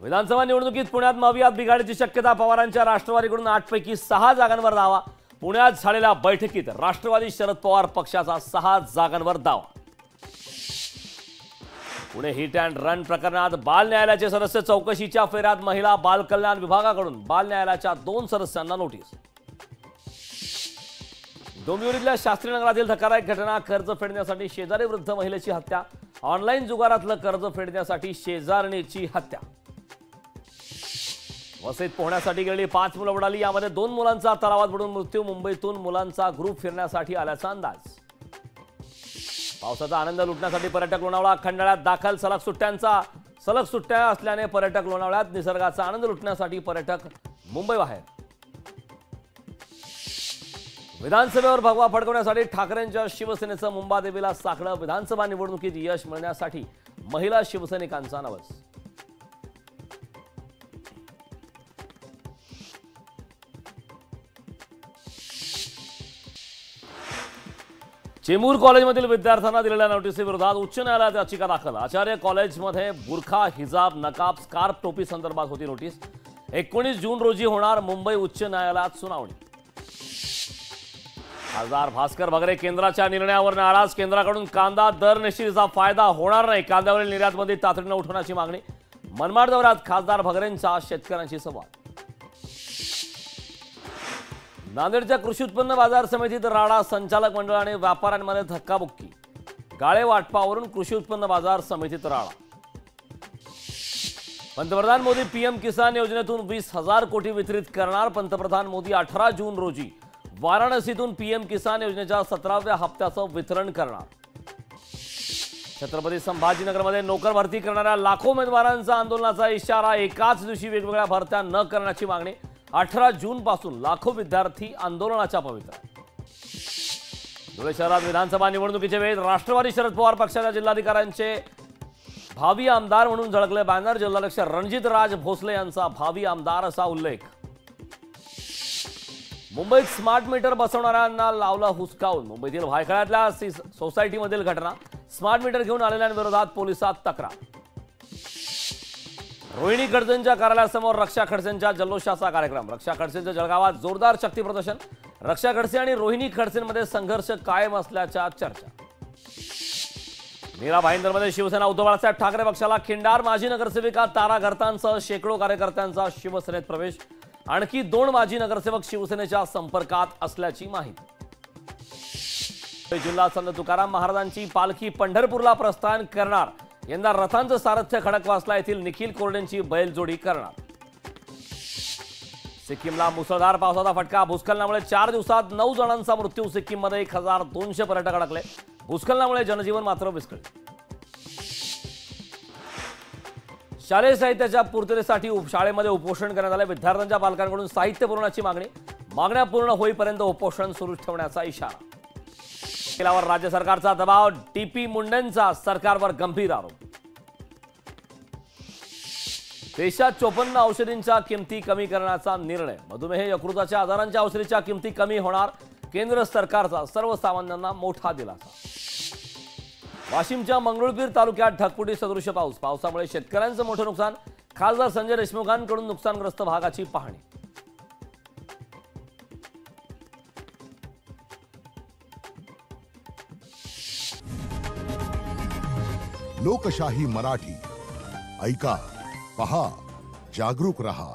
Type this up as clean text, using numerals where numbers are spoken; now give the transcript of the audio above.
विधानसभा निवडणुकीत पुण्यात महाविकास बिघाडीची शक्यता, पवारांच्या राष्ट्रवादीकडून 8 पैकी 6 जागांवर दावा। पुण्यात झालेल्या बैठकीत राष्ट्रवादी शरद पवार पक्षाचा 6 जागांवर दावा। पुणे हिट अँड रन प्रकरणात बाल न्यायालयाचे सदस्य चौकशीच्या फेऱ्यात, महिला बाल कल्याण विभागाकडून बाल न्यायालयाच्या 2 सदस्यांना नोटीस। डोंबिवलीतल्या शास्त्रीनगरातील धक्कादायक घटना, कर्ज फेडण्यासाठी शेजारी वृद्ध महिलेची हत्या। ऑनलाईन जुगारातलं कर्ज फेडण्यासाठी शेजारणीची हत्या। वसईत पोहण्यासाठी गेलेली 5 मुलं बुडाली, यामध्ये 2 मुलांचा तलावात बुडून मृत्यू। मुंबईतून मुलांचा ग्रुप फिरण्यासाठी आल्याचा अंदाज। पावसाचा आनंद लुटण्यासाठी पर्यटक लोणावळा, खंडाळ्यात दाखल। सलग सुट्ट्या असल्याने पर्यटक लोणावळ्यात, निसर्गाचा आनंद लुटण्यासाठी पर्यटक मुंबई बाहेर। विधानसभेवर भगवा फडकवण्यासाठी ठाकरेंच्या शिवसेनेचं मुंबादेवीला साकडं। विधानसभा निवडणुकीत यश मिळण्यासाठी महिला शिवसैनिकांचा नवस। चेंबूर कॉलेजमधील विद्यार्थ्यांना दिलेल्या नोटीसीविरोधात उच्च न्यायालयात याचिका दाखल। आचार्य कॉलेजमध्ये बुरखा, हिजाब, नकाब, स्कार्फ, टोपी संदर्भात होती नोटीस। 19 जून रोजी होणार मुंबई उच्च न्यायालयात सुनावणी। खासदार भास्कर भगरे केंद्राच्या निर्णयावर नाराज। केंद्राकडून कांदा दर निश्चितीचा फायदा होणार नाही, कांद्यावरील निर्यात बंदी तातडीने उठवण्याची मागणी। मनमाड दौऱ्यात खासदार भगरेंचा शेतकऱ्यांशी संवाद। नांदेडच्या कृषी उत्पन्न बाजार समितीत राडा, संचालक मंडळ आणि व्यापाऱ्यांमध्ये धक्काबुक्की। गाळे वाटपावरून कृषी उत्पन्न बाजार समितीत राडा। पंतप्रधान मोदी पीएम किसान योजनेतून 20,000 कोटी वितरित करणार। पंतप्रधान मोदी 18 जून रोजी वाराणसीतून पीएम किसान योजनेच्या 17व्या हप्त्याचं वितरण करणार। छत्रपती संभाजीनगरमध्ये नोकर भरती करणाऱ्या लाखो उमेदवारांचा आंदोलनाचा इशारा। एकाच दिवशी वेगवेगळ्या भरत्या न करण्याची मागणी। 18 जून पासून लाखो विद्यार्थी आंदोलनाच्या पवित्र्यात। धुळे शहरात विधानसभा निवडणुकीच्या वेळी राष्ट्रवादी शरद पवार पक्षाच्या जिल्हाधिकाऱ्यांचे भावी आमदार म्हणून झळकले बॅनर। जिल्हाध्यक्ष रणजित राज भोसले यांचा भावी आमदार असा उल्लेख। मुंबईत स्मार्ट मीटर बसवणाऱ्यांना लावला हुसकावून। मुंबईतील भायखळ्यातल्या सोसायटीमधील घटना। स्मार्ट मीटर घेऊन आलेल्यांविरोधात पोलिसात तक्रार। रोहिणी खडसेंच्या कार्यालयासमोर रक्षा खडसेंच्या जल्लोषाचा कार्यक्रम। रक्षा खडसेंच्या जळगावात जोरदार शक्ती प्रदर्शन। रक्षा खडसे आणि रोहिणी खडसेंमध्ये संघर्ष कायम असल्याच्या चर्चा। मीरा भाईंदरमध्ये शिवसेना उद्धव बाळासाहेब ठाकरे पक्षाला खिंडार। माजी नगरसेविका तारा घरतांसह शेकडो कार्यकर्त्यांचा शिवसेनेत प्रवेश। आणखी 2 माजी नगरसेवक शिवसेनेच्या संपर्कात असल्याची माहिती। जिल्हा संत तुकाराम महाराजांची पालखी पंढरपूरला प्रस्थान करणार। यंदा रथांचं सारथ्य खडकवासला येथील निखिल कोरडेंची बैलजोडी करणार। सिक्कीमला मुसळधार पावसाचा फटका। भूस्खलनामुळे 4 दिवसात 9 जणांचा मृत्यू। सिक्कीममध्ये 1200 पर्यटक अडकले। भूस्खलनामुळे जनजीवन मात्र विस्कळीत। शालेय साहित्याच्या पूर्ततेसाठी शाळेमध्ये उपोषण करण्यात आले। विद्यार्थ्यांच्या पालकांकडून साहित्य पुरवण्याची मागणी। मागण्या पूर्ण होईपर्यंत उपोषण सुरू ठेवण्याचा इशारा। केल्यावर राज्य सरकारचा दबाव। टीपी मुंडेंचा सरकारवर गंभीर आरोप। देशात 54 औषधींच्या किमती कमी करण्याचा निर्णय। मधुमेह, यकृताच्या आजारांच्या औषधीच्या किमती कमी होणार। केंद्र सरकारचा सर्वसामान्यांना मोठा दिलासा। वाशिमच्या मंगरुळपीर तालुक्यात ढगफुटी सदृश पाऊस। पावसामुळे शेतकऱ्यांचं मोठं नुकसान। खासदार संजय देशमुखांकडून नुकसानग्रस्त भागाची पाहणी। लोकशाही मराठी ऐका, पहा, जागरूक रहा।